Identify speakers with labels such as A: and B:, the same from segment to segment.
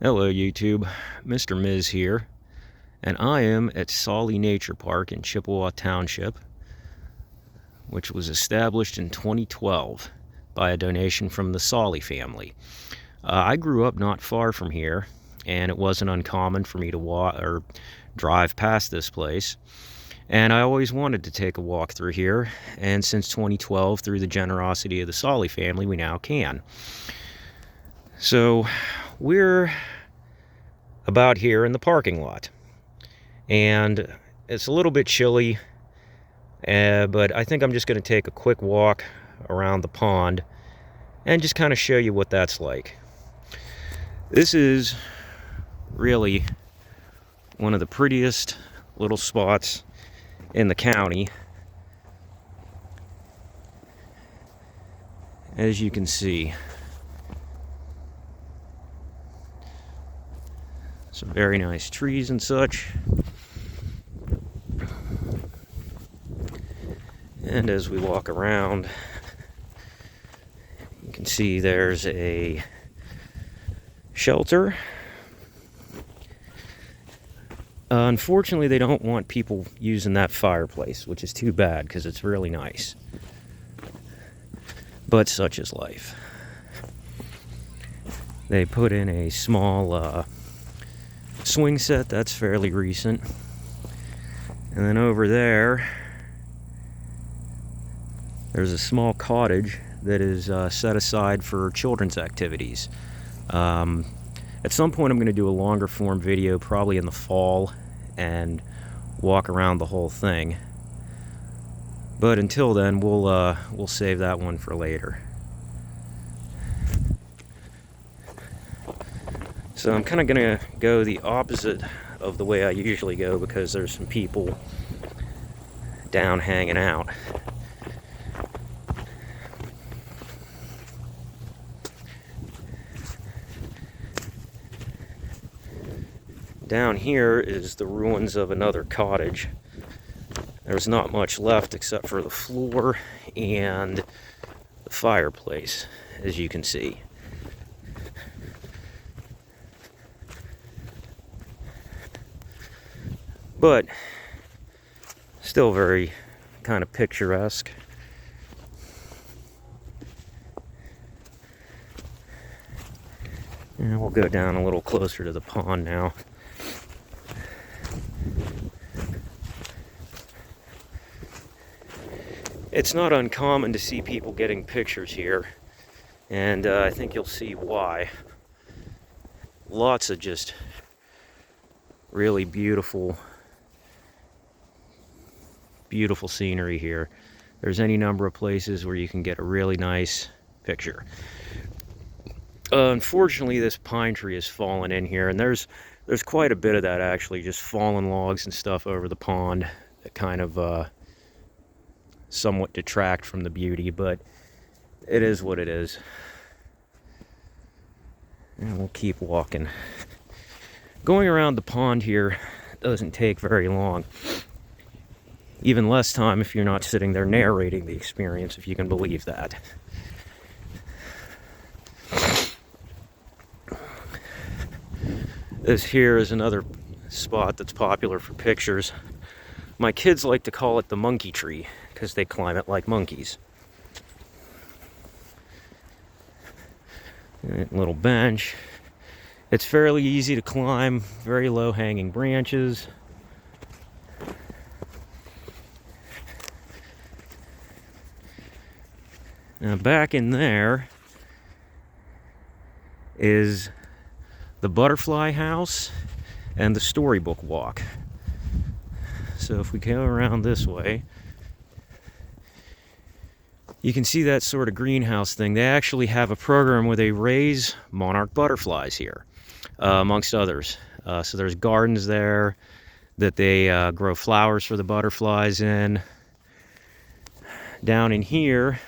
A: Hello YouTube, Mr. Miz here, and I am at Sahli Nature Park in Chippewa Township, which was established in 2012 by a donation from the Sahli family. I grew up not far from here, and it wasn't uncommon for me to walk or drive past this place. And I always wanted to take a walk through here, and since 2012, through the generosity of the Sahli family, we now can. So we're about here in the parking lot, and it's a little bit chilly, but I think I'm just going to take a quick walk around the pond and just kind of show you what that's like. This is really one of the prettiest little spots in the county. As you can see, some very nice trees and such. And as we walk around, you can see there's a shelter. Unfortunately, they don't want people using that fireplace, which is too bad because it's really nice. But such is life. They put in a small swing set that's fairly recent. And then over there's a small cottage that is set aside for children's activities. At some point I'm going to do a longer form video, probably in the fall, and walk around the whole thing. But until then, we'll save that one for later. So I'm kind of going to go the opposite of the way I usually go because there's some people down hanging out. Down here is the ruins of another cottage. There's not much left except for the floor and the fireplace, as you can see. But still very kind of picturesque. And we'll go down a little closer to the pond now. It's not uncommon to see people getting pictures here, and I think you'll see why. Lots of just really beautiful scenery here. There's any number of places where you can get a really nice picture. Unfortunately, this pine tree has fallen in here, and there's quite a bit of that actually, just fallen logs and stuff over the pond that kind of somewhat detract from the beauty, but it is what it is. And we'll keep walking. Going around the pond here doesn't take very long. Even less time if you're not sitting there narrating the experience, if you can believe that. This here is another spot that's popular for pictures. My kids like to call it the monkey tree because they climb it like monkeys. Little bench. It's fairly easy to climb, very low hanging branches. Now back in there is the butterfly house and the Storybook walk. So if we go around this way, you can see that sort of greenhouse thing. They actually have a program where they raise monarch butterflies here, amongst others. So there's gardens there that they grow flowers for the butterflies in. Down in here,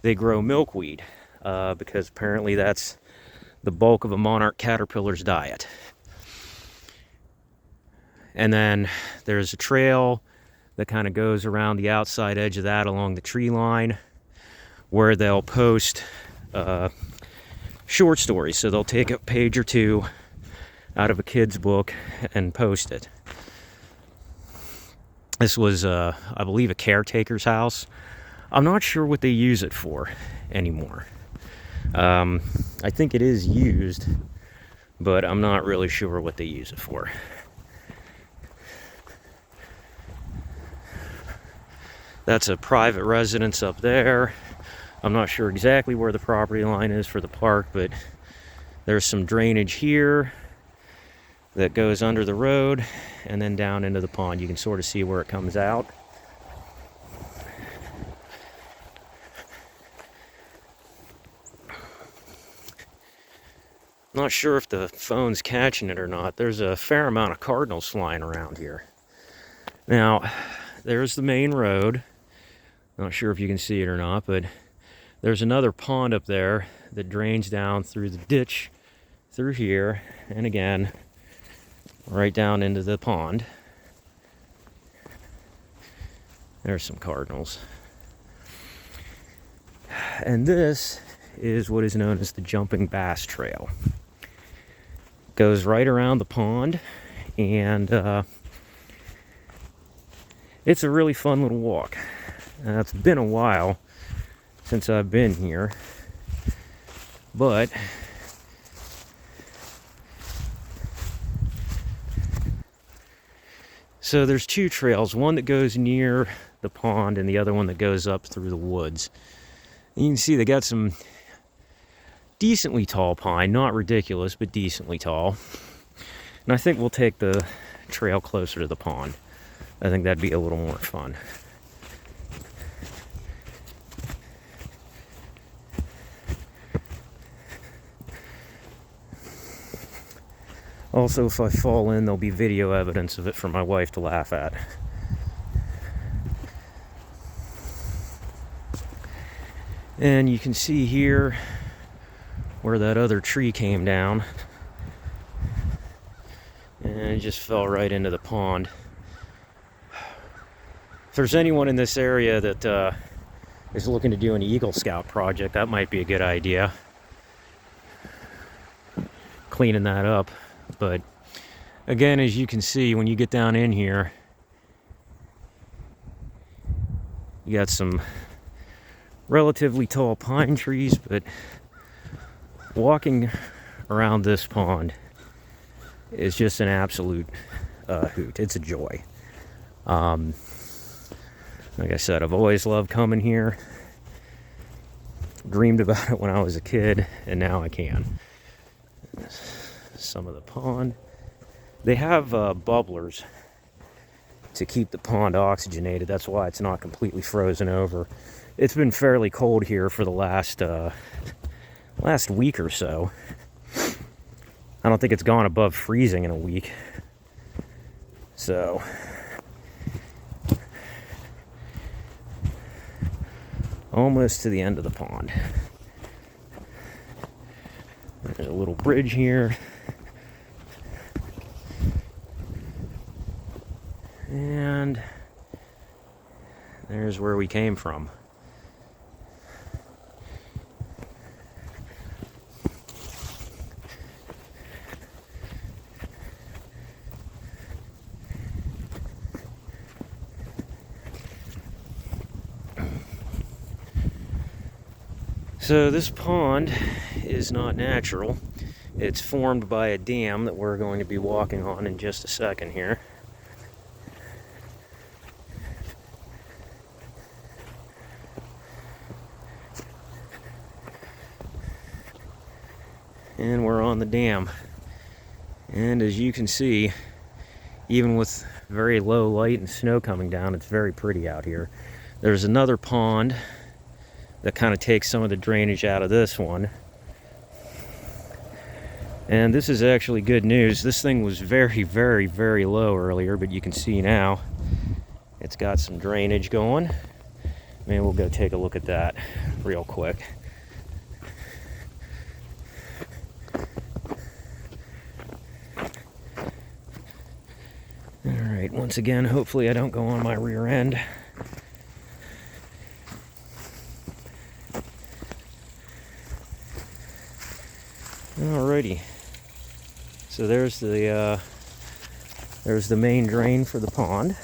A: they grow milkweed, because apparently that's the bulk of a monarch caterpillar's diet. And then there's a trail that kind of goes around the outside edge of that along the tree line, where they'll post short stories. So they'll take a page or two out of a kid's book and post it. This was, I believe, a caretaker's house. I'm not sure what they use it for anymore. I think it is used, but I'm not really sure what they use it for. That's a private residence up there. I'm not sure exactly where the property line is for the park, but there's some drainage here that goes under the road and then down into the pond. You can sort of see where it comes out. Not sure if the phone's catching it or not. There's a fair amount of cardinals flying around here. Now, there's the main road. Not sure if you can see it or not, but there's another pond up there that drains down through the ditch, through here, and again, right down into the pond. There's some cardinals. And this is what is known as the Jumping Bass Trail. Goes right around the pond, and it's a really fun little walk. It's been a while since I've been here, but so there's two trails, one that goes near the pond and the other one that goes up through the woods. And you can see they got some decently tall pine, not ridiculous, but decently tall. And I think we'll take the trail closer to the pond. I think that'd be a little more fun. Also, if I fall in, there'll be video evidence of it for my wife to laugh at. And you can see here where that other tree came down. And it just fell right into the pond. If there's anyone in this area that is looking to do an Eagle Scout project, that might be a good idea. Cleaning that up. But again, as you can see, when you get down in here, you got some relatively tall pine trees, but walking around this pond is just an absolute hoot. It's a joy. Like I said, I've always loved coming here. Dreamed about it when I was a kid, and now I can. Some of the pond. They have bubblers to keep the pond oxygenated. That's why it's not completely frozen over. It's been fairly cold here for the last week or so. I don't think it's gone above freezing in a week. So almost to the end of the pond. There's a little bridge here. And there's where we came from. So this pond is not natural. It's formed by a dam that we're going to be walking on in just a second here. And we're on the dam. And as you can see, even with very low light and snow coming down, it's very pretty out here. There's another pond that kind of takes some of the drainage out of this one. And this is actually good news. This thing was very, very, very low earlier, but you can see now it's got some drainage going. Maybe we'll go take a look at that real quick. Alright, once again, hopefully I don't go on my rear end. Alrighty. So there's the main drain for the pond.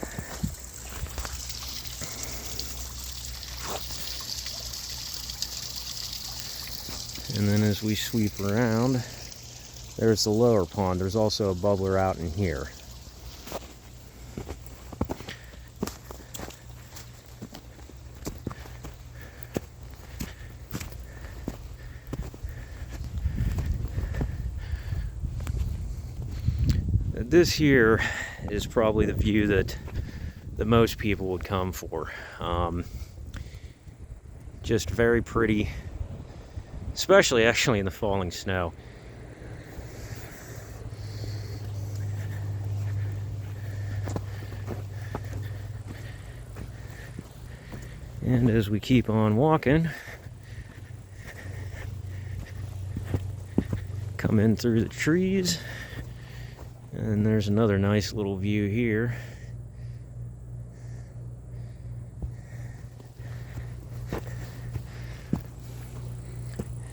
A: And then as we sweep around, there's the lower pond. There's also a bubbler out in here. This here is probably the view that most people would come for. Just very pretty, especially actually in the falling snow. And as we keep on walking, come in through the trees. And there's another nice little view here.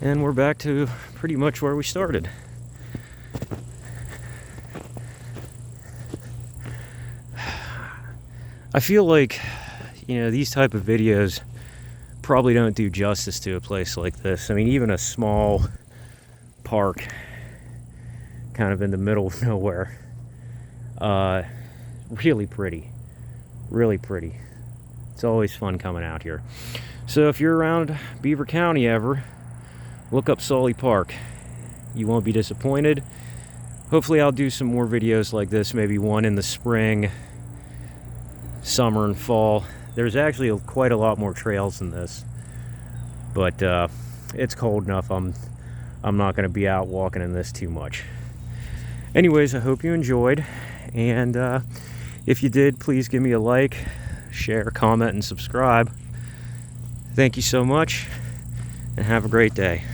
A: And we're back to pretty much where we started. I feel like, these type of videos probably don't do justice to a place like this. I mean, even a small park kind of in the middle of nowhere. Really pretty. Really pretty. It's always fun coming out here. So if you're around Beaver County ever, look up Sahli Park. You won't be disappointed. Hopefully I'll do some more videos like this, maybe one in the spring, summer, and fall. There's actually quite a lot more trails than this. But it's cold enough. I'm not going to be out walking in this too much. Anyways, I hope you enjoyed, and if you did, please give me a like, share, comment, and subscribe. Thank you so much, and have a great day.